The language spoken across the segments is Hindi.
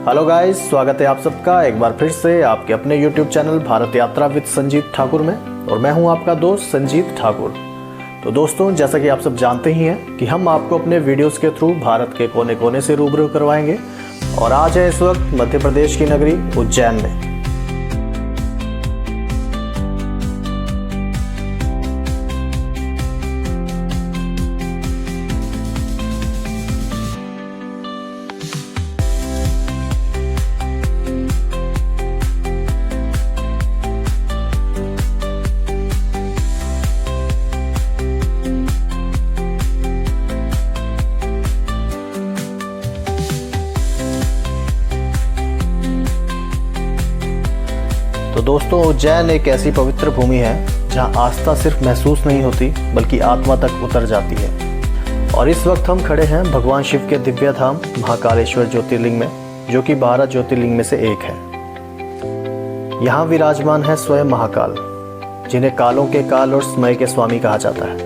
हेलो गाइस, स्वागत है आप सबका एक बार फिर से आपके अपने YouTube चैनल भारत यात्रा विद संजीत ठाकुर में। और मैं हूं आपका दोस्त संजीत ठाकुर। तो दोस्तों, जैसा कि आप सब जानते ही हैं कि हम आपको अपने वीडियोस के थ्रू भारत के कोने कोने से रूबरू करवाएंगे। और आज है इस वक्त मध्य प्रदेश की नगरी उज्जैन में। तो दोस्तों, उज्जैन एक ऐसी पवित्र भूमि है जहां आस्था सिर्फ महसूस नहीं होती बल्कि आत्मा तक उतर जाती है। और इस वक्त हम खड़े हैं भगवान शिव के दिव्य धाम महाकालेश्वर ज्योतिर्लिंग में, जो कि 12 ज्योतिर्लिंग में से एक है। यहाँ विराजमान है स्वयं महाकाल, जिन्हें कालों के काल और समय के स्वामी कहा जाता है।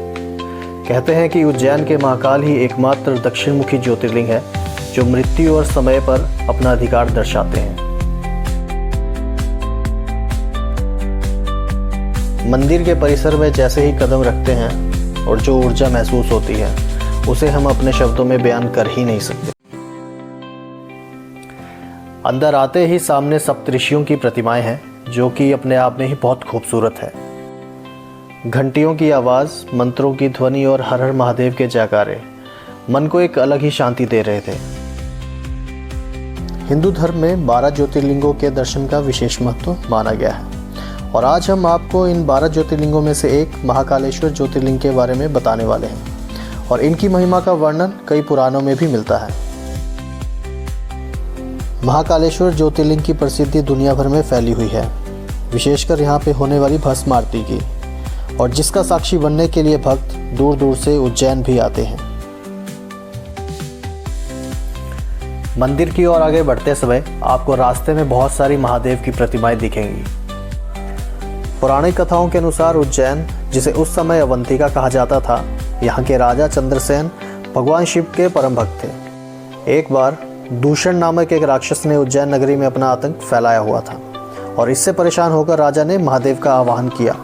कहते हैं कि उज्जैन के महाकाल ही एकमात्र दक्षिणमुखी ज्योतिर्लिंग है जो मृत्यु और समय पर अपना अधिकार दर्शाते हैं। मंदिर के परिसर में जैसे ही कदम रखते हैं और जो ऊर्जा महसूस होती है उसे हम अपने शब्दों में बयान कर ही नहीं सकते। अंदर आते ही सामने सप्तऋषियों की प्रतिमाएं हैं, जो कि अपने आप में ही बहुत खूबसूरत है। घंटियों की आवाज़, मंत्रों की ध्वनि और हर हर महादेव के जयकारे मन को एक अलग ही शांति दे रहे थे। हिंदू धर्म में 12 ज्योतिर्लिंगों के दर्शन का विशेष महत्व माना गया है। और आज हम आपको इन 12 ज्योतिर्लिंगों में से एक महाकालेश्वर ज्योतिर्लिंग के बारे में बताने वाले हैं। और इनकी महिमा का वर्णन कई पुराणों में भी मिलता है। महाकालेश्वर ज्योतिर्लिंग की प्रसिद्धि दुनिया भर में फैली हुई है, विशेषकर यहाँ पे होने वाली भस्म आरती की, और जिसका साक्षी बनने के लिए भक्त दूर दूर से उज्जैन भी आते हैं। मंदिर की ओर आगे बढ़ते समय आपको रास्ते में बहुत सारी महादेव की प्रतिमाएं दिखेंगी। पौराणिक कथाओं के अनुसार उज्जैन, जिसे उस समय अवंतिका कहा जाता था, यहाँ के राजा चंद्रसेन भगवान शिव के परम भक्त थे। एक बार दूषण नामक एक राक्षस ने उज्जैन नगरी में अपना आतंक फैलाया हुआ था, और इससे परेशान होकर राजा ने महादेव का आवाहन किया।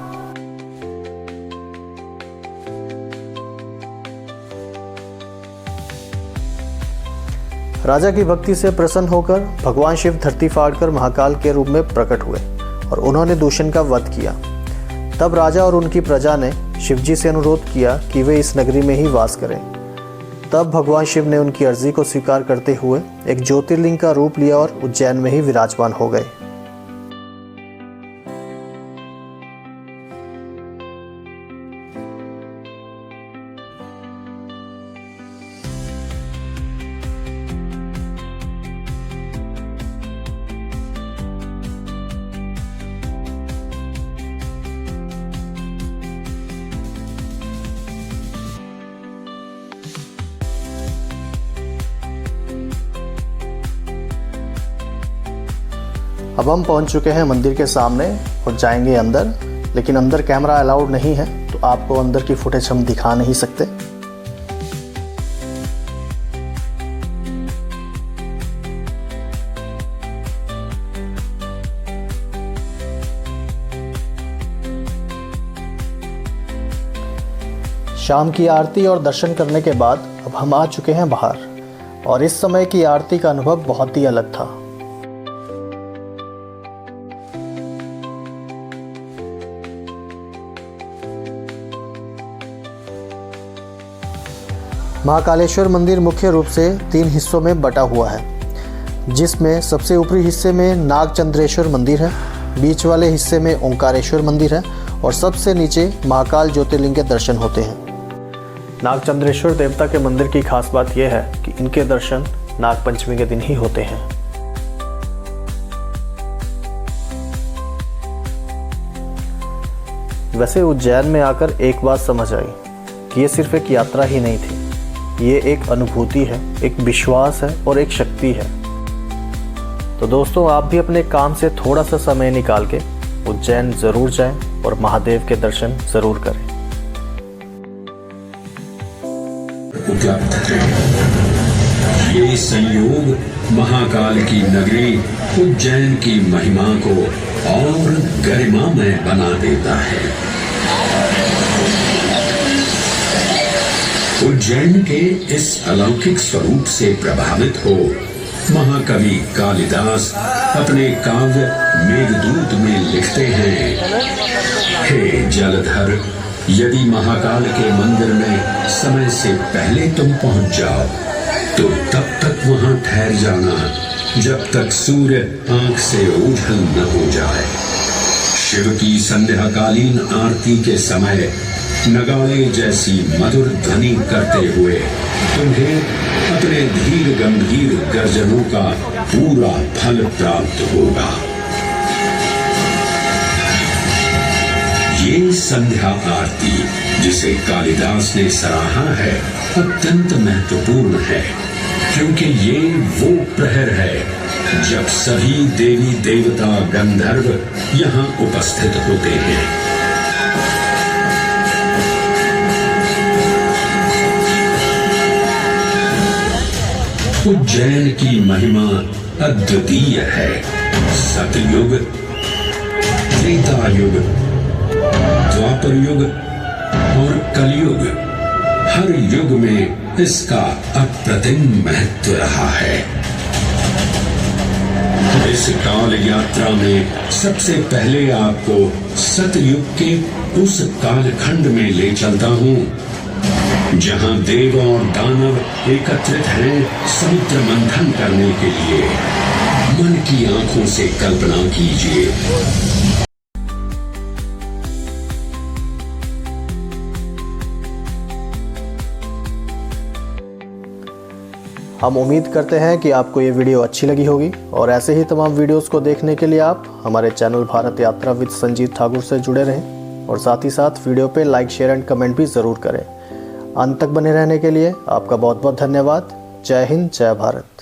राजा की भक्ति से प्रसन्न होकर भगवान शिव धरती फाड़कर महाकाल के रूप में प्रकट हुए और उन्होंने दूषण का वध किया। तब राजा और उनकी प्रजा ने शिवजी से अनुरोध किया कि वे इस नगरी में ही वास करें। तब भगवान शिव ने उनकी अर्जी को स्वीकार करते हुए एक ज्योतिर्लिंग का रूप लिया और उज्जैन में ही विराजमान हो गए। अब हम पहुंच चुके हैं मंदिर के सामने और जाएंगे अंदर, लेकिन अंदर कैमरा अलाउड नहीं है, तो आपको अंदर की फुटेज हम दिखा नहीं सकते। शाम की आरती और दर्शन करने के बाद अब हम आ चुके हैं बाहर, और इस समय की आरती का अनुभव बहुत ही अलग था। महाकालेश्वर मंदिर मुख्य रूप से 3 हिस्सों में बटा हुआ है, जिसमें सबसे ऊपरी हिस्से में नागचंद्रेश्वर मंदिर है, बीच वाले हिस्से में ओंकारेश्वर मंदिर है, और सबसे नीचे महाकाल ज्योतिर्लिंग के दर्शन होते हैं। नागचंद्रेश्वर देवता के मंदिर की खास बात यह है कि इनके दर्शन नागपंचमी के दिन ही होते हैं। वैसे उज्जैन में आकर एक बात समझ आई कि ये सिर्फ एक यात्रा ही नहीं थी, ये एक अनुभूति है, एक विश्वास है और एक शक्ति है। तो दोस्तों, आप भी अपने काम से थोड़ा सा समय निकाल के उज्जैन ज़रूर जाएं और महादेव के दर्शन ज़रूर करें। यही संयोग महाकाल की नगरी उज्जैन की महिमा को और गरिमामय बना देता है। उज्जैन के इस अलौकिक स्वरूप से प्रभावित हो महाकवि कालिदास अपने काव्य मेघदूत में लिखते हैं, हे जलधर, यदि महाकाल के मंदिर में समय से पहले तुम पहुंच जाओ तो तब तक वहां ठहर जाना जब तक सूर्य आंख से ओझल न हो जाए। शिव की संध्याकालीन आरती के समय नगाड़े जैसी मधुर ध्वनि करते हुए तुम्हें अपने धीर गंभीर गर्जनों का पूरा फल प्राप्त होगा। ये संध्या आरती जिसे कालिदास ने सराहा है अत्यंत महत्वपूर्ण है, क्योंकि ये वो प्रहर है जब सभी देवी देवता गंधर्व यहाँ उपस्थित होते हैं। उज्जैन की महिमा अद्वितीय है। सतयुग, त्रेता युग, द्वापर युग और कलयुग, हर युग में इसका अप्रतिम महत्व रहा है। इस काल यात्रा में सबसे पहले आपको सतयुग के उस कालखंड में ले चलता हूँ जहाँ देव और दानव एकत्रित हैं समुद्र मंथन करने के लिए। मन की आंखों से कल्पना कीजिए। हम उम्मीद करते हैं कि आपको ये वीडियो अच्छी लगी होगी और ऐसे ही तमाम वीडियोस को देखने के लिए आप हमारे चैनल भारत यात्रा विद संजीत ठाकुर से जुड़े रहें और साथ ही साथ वीडियो पे लाइक, शेयर एंड कमेंट भी ज़रूर करें। अंत तक बने रहने के लिए आपका बहुत बहुत धन्यवाद। जय हिंद, जय भारत।